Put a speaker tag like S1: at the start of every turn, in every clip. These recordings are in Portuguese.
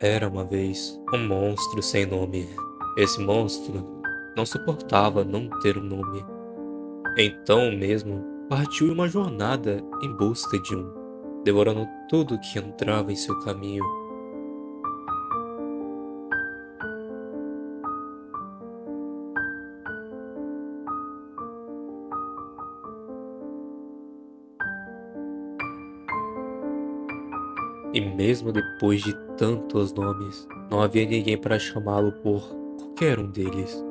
S1: Era uma vez um monstro sem nome. Esse monstro não suportava não ter um nome. Então mesmo partiu em uma jornada em busca de um, devorando tudo que entrava em seu caminho. E mesmo depois de tantos nomes, não havia ninguém para chamá-lo por qualquer um deles.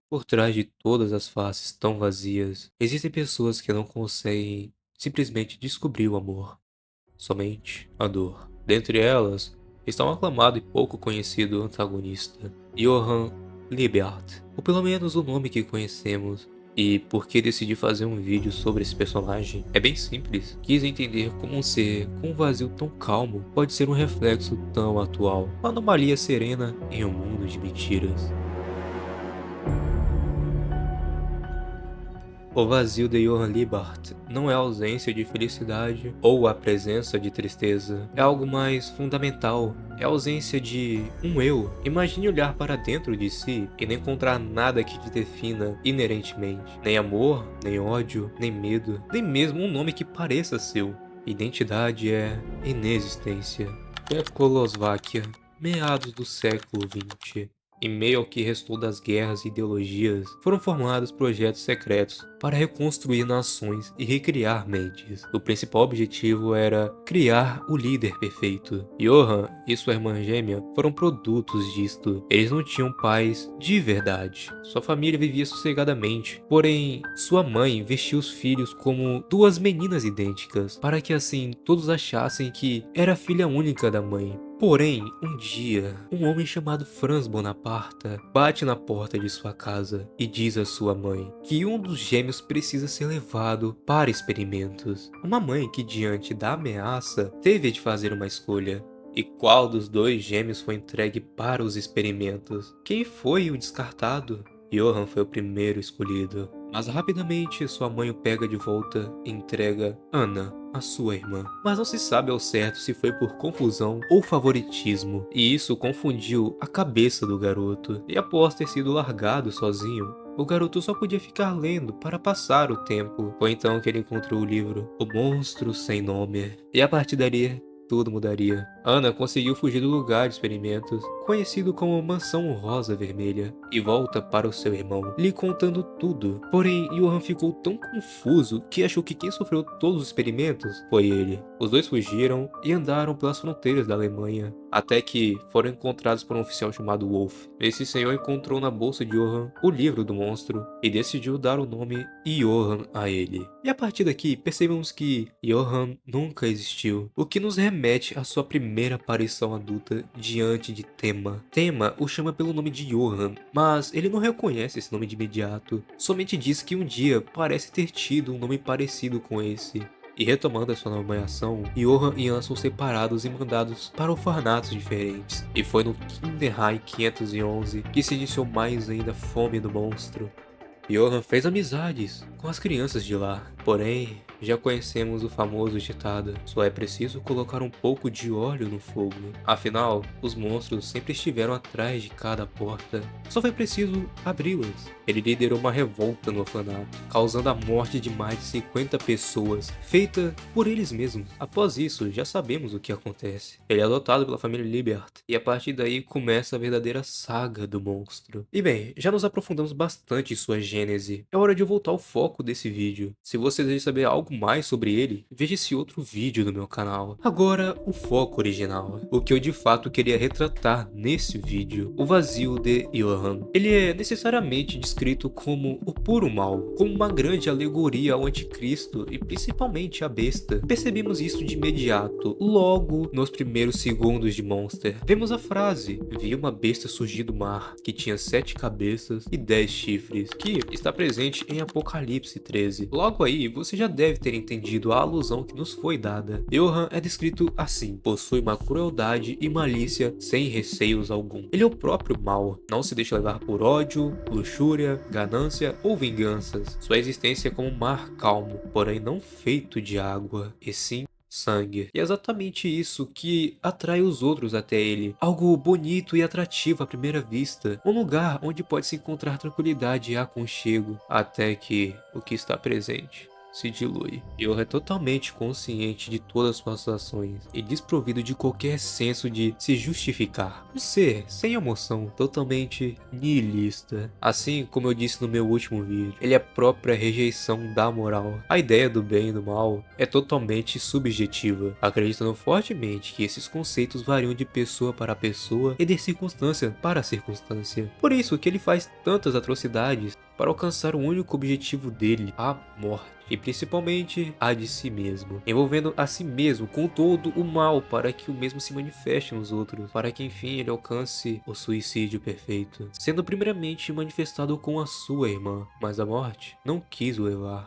S1: Por trás de todas as faces tão vazias, existem pessoas que não conseguem simplesmente descobrir o amor, somente a dor. Dentre elas está um aclamado e pouco conhecido antagonista, Johann Liebert, ou pelo menos o nome que conhecemos. E por que decidi fazer um vídeo sobre esse personagem? É bem simples. Quis entender como um ser com um vazio tão calmo pode ser um reflexo tão atual. Uma anomalia serena em um mundo de mentiras. O vazio de Johann Liebert não é a ausência de felicidade ou a presença de tristeza. É algo mais fundamental. É a ausência de um eu. Imagine olhar para dentro de si e não encontrar nada que te defina inerentemente. Nem amor, nem ódio, nem medo, nem mesmo um nome que pareça seu. Identidade é inexistência. Tchecoslováquia, meados do século XX. Em meio ao que restou das guerras e ideologias, foram formados projetos secretos para reconstruir nações e recriar mentes. O principal objetivo era criar o líder perfeito. Johann e sua irmã gêmea foram produtos disto. Eles não tinham pais de verdade. Sua família vivia sossegadamente, porém sua mãe vestia os filhos como duas meninas idênticas, para que assim todos achassem que era a filha única da mãe. Porém, um dia, um homem chamado Franz Bonaparte bate na porta de sua casa e diz à sua mãe que um dos gêmeos precisa ser levado para experimentos. Uma mãe que, diante da ameaça, teve de fazer uma escolha. E qual dos dois gêmeos foi entregue para os experimentos? Quem foi o descartado? Johann foi o primeiro escolhido. Mas rapidamente sua mãe o pega de volta e entrega Anna, a sua irmã. Mas não se sabe ao certo se foi por confusão ou favoritismo, e isso confundiu a cabeça do garoto. E após ter sido largado sozinho, o garoto só podia ficar lendo para passar o tempo. Foi então que ele encontrou o livro O Monstro Sem Nome. E a partir dali, tudo mudaria. Anna conseguiu fugir do lugar de experimentos, conhecido como Mansão Rosa Vermelha, e volta para o seu irmão, lhe contando tudo. Porém, Johann ficou tão confuso que achou que quem sofreu todos os experimentos foi ele. Os dois fugiram e andaram pelas fronteiras da Alemanha, até que foram encontrados por um oficial chamado Wolf. Esse senhor encontrou na bolsa de Johann o livro do monstro e decidiu dar o nome Johann a ele. E a partir daqui, percebemos que Johann nunca existiu, o que nos remete à sua primeira aparição adulta diante de Tema. Tema o chama pelo nome de Johann, mas ele não reconhece esse nome de imediato, somente diz que um dia parece ter tido um nome parecido com esse. E retomando a sua nomeação, Johann e Anna são separados e mandados para orfanatos diferentes. E foi no Kinderheim 511 que se iniciou mais ainda a fome do monstro. Johann fez amizades com as crianças de lá, porém, já conhecemos o famoso ditado: só é preciso colocar um pouco de óleo no fogo. Afinal, os monstros sempre estiveram atrás de cada porta, só foi preciso abri-las. Ele liderou uma revolta no orfanato, causando a morte de mais de 50 pessoas, feita por eles mesmos. Após isso, já sabemos o que acontece. Ele é adotado pela família Liebert, e a partir daí começa a verdadeira saga do monstro. E bem, já nos aprofundamos bastante em sua gênese. É hora de voltar ao foco desse vídeo. Se você deseja saber algo mais sobre ele, veja esse outro vídeo do meu canal. Agora, o foco original. O que eu de fato queria retratar nesse vídeo. O vazio de Johann. Ele é necessariamente descrito como o puro mal, como uma grande alegoria ao anticristo e principalmente à besta. Percebemos isso de imediato, logo nos primeiros segundos de Monster. Vemos a frase: vi uma besta surgir do mar, que tinha 7 cabeças e 10 chifres, que está presente em Apocalipse 13. Logo aí, você já deve ter entendido a alusão que nos foi dada. Johann é descrito assim: possui uma crueldade e malícia sem receios algum. Ele é o próprio mal, não se deixa levar por ódio, luxúria, ganância ou vinganças. Sua existência é como um mar calmo, porém não feito de água, e sim sangue. E é exatamente isso que atrai os outros até ele. Algo bonito e atrativo à primeira vista. Um lugar onde pode se encontrar tranquilidade e aconchego. Até que o que está presente se dilui. Yoru é totalmente consciente de todas as suas ações e desprovido de qualquer senso de se justificar. Um ser sem emoção, totalmente nihilista. Assim como eu disse no meu último vídeo, ele é a própria rejeição da moral. A ideia do bem e do mal é totalmente subjetiva, acreditando fortemente que esses conceitos variam de pessoa para pessoa e de circunstância para circunstância. Por isso que ele faz tantas atrocidades para alcançar o único objetivo dele, a morte. E principalmente a de si mesmo, envolvendo a si mesmo com todo o mal para que o mesmo se manifeste nos outros, para que enfim ele alcance o suicídio perfeito, sendo primeiramente manifestado com a sua irmã, mas a morte não quis o levar.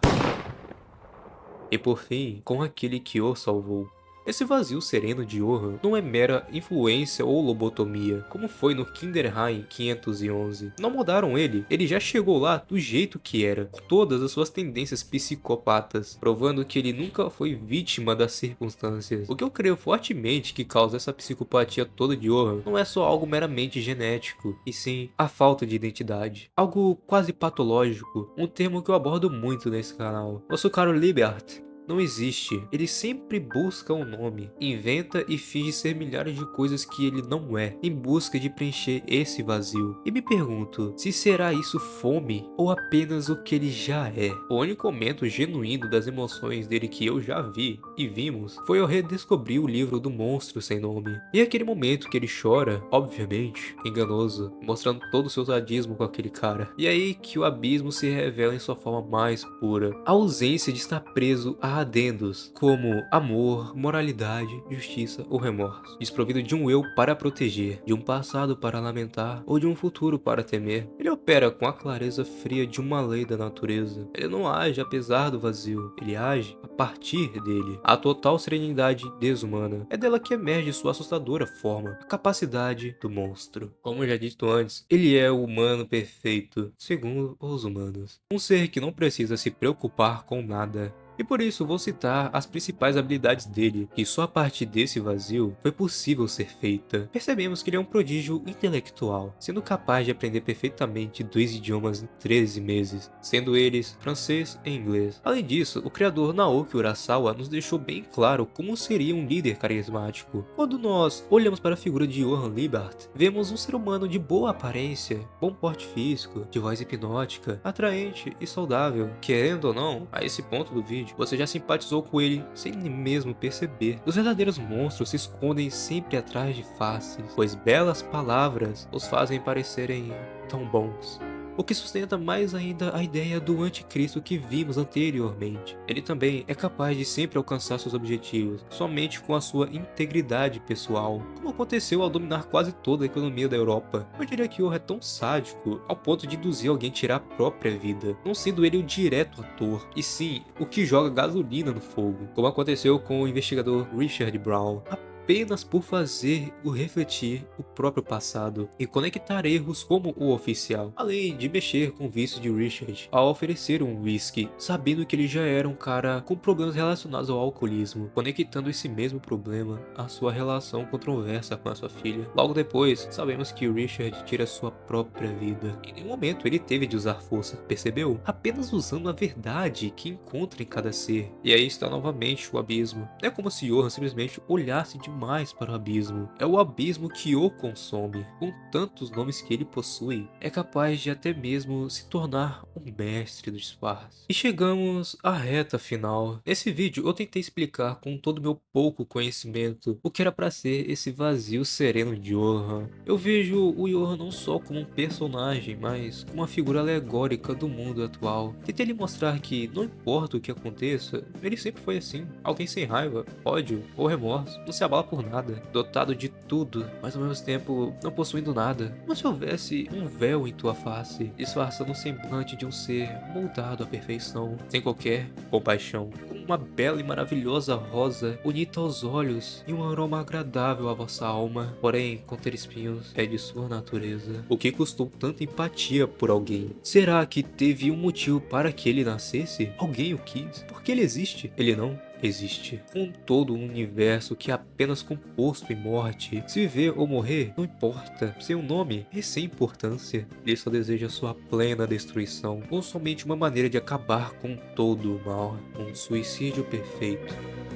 S1: E por fim, com aquele que o salvou. Esse vazio sereno de Yoru não é mera influência ou lobotomia, como foi no Kinderheim 511. Não mudaram ele já chegou lá do jeito que era, com todas as suas tendências psicopatas, provando que ele nunca foi vítima das circunstâncias. O que eu creio fortemente que causa essa psicopatia toda de Yoru não é só algo meramente genético, e sim a falta de identidade. Algo quase patológico, um termo que eu abordo muito nesse canal. Nosso caro Libert não existe. Ele sempre busca um nome, inventa e finge ser milhares de coisas que ele não é, em busca de preencher esse vazio. E me pergunto, se será isso fome ou apenas o que ele já é? O único momento genuíno das emoções dele que eu já vi e vimos foi ao redescobrir o livro do monstro sem nome. E aquele momento que ele chora, obviamente, enganoso, mostrando todo o seu sadismo com aquele cara. E aí que o abismo se revela em sua forma mais pura. A ausência de estar preso a adendos, como amor, moralidade, justiça ou remorso, desprovido de um eu para proteger, de um passado para lamentar ou de um futuro para temer. Ele opera com a clareza fria de uma lei da natureza. Ele não age apesar do vazio, ele age a partir dele. A total serenidade desumana é dela que emerge sua assustadora forma, a capacidade do monstro. Como já dito antes, ele é o humano perfeito, segundo os humanos. Um ser que não precisa se preocupar com nada. E por isso vou citar as principais habilidades dele, que só a partir desse vazio foi possível ser feita. Percebemos que ele é um prodígio intelectual, sendo capaz de aprender perfeitamente 2 idiomas em 13 meses, sendo eles francês e inglês. Além disso, o criador Naoki Urasawa nos deixou bem claro como seria um líder carismático. Quando nós olhamos para a figura de Johann Liebert, vemos um ser humano de boa aparência, bom porte físico, de voz hipnótica, atraente e saudável. Querendo ou não, a esse ponto do vídeo, você já simpatizou com ele sem nem mesmo perceber. Os verdadeiros monstros se escondem sempre atrás de faces, pois belas palavras os fazem parecerem tão bons. O que sustenta mais ainda a ideia do anticristo que vimos anteriormente. Ele também é capaz de sempre alcançar seus objetivos, somente com a sua integridade pessoal, como aconteceu ao dominar quase toda a economia da Europa. Eu diria que Yoru é tão sádico ao ponto de induzir alguém a tirar a própria vida, não sendo ele o direto ator, e sim o que joga gasolina no fogo, como aconteceu com o investigador Richard Brown. Apenas por fazer o refletir o próprio passado e conectar erros como o oficial, além de mexer com o vício de Richard ao oferecer um whisky, sabendo que ele já era um cara com problemas relacionados ao alcoolismo, conectando esse mesmo problema à sua relação controversa com a sua filha. Logo depois, sabemos que Richard tira sua própria vida. Em nenhum momento ele teve de usar força, percebeu? Apenas usando a verdade que encontra em cada ser. E aí está novamente o abismo. É como se Johann simplesmente olhasse demais para o abismo. É o abismo que o consome. Com tantos nomes que ele possui, é capaz de até mesmo se tornar um mestre do disfarce. E chegamos à reta final. Nesse vídeo eu tentei explicar com todo o meu pouco conhecimento o que era para ser esse vazio sereno de Johann. Eu vejo o Johann não só como um personagem, mas como uma figura alegórica do mundo atual. Tentei lhe mostrar que não importa o que aconteça, ele sempre foi assim. Alguém sem raiva, ódio ou remorso, não se abala por nada, dotado de tudo, mas ao mesmo tempo não possuindo nada, como se houvesse um véu em tua face, disfarçando o semblante de um ser moldado à perfeição, sem qualquer compaixão, com uma bela e maravilhosa rosa, bonita aos olhos e um aroma agradável à vossa alma, porém conter espinhos é de sua natureza. O que custou tanta empatia por alguém? Será que teve um motivo para que ele nascesse? Alguém o quis? Porque ele existe? Ele não? existe. Um todo um universo que é apenas composto em morte. Se viver ou morrer, não importa. Seu nome é sem importância. Ele só deseja sua plena destruição, ou somente uma maneira de acabar com todo o mal. Um suicídio perfeito.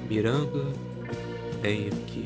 S1: Miranda, vem aqui.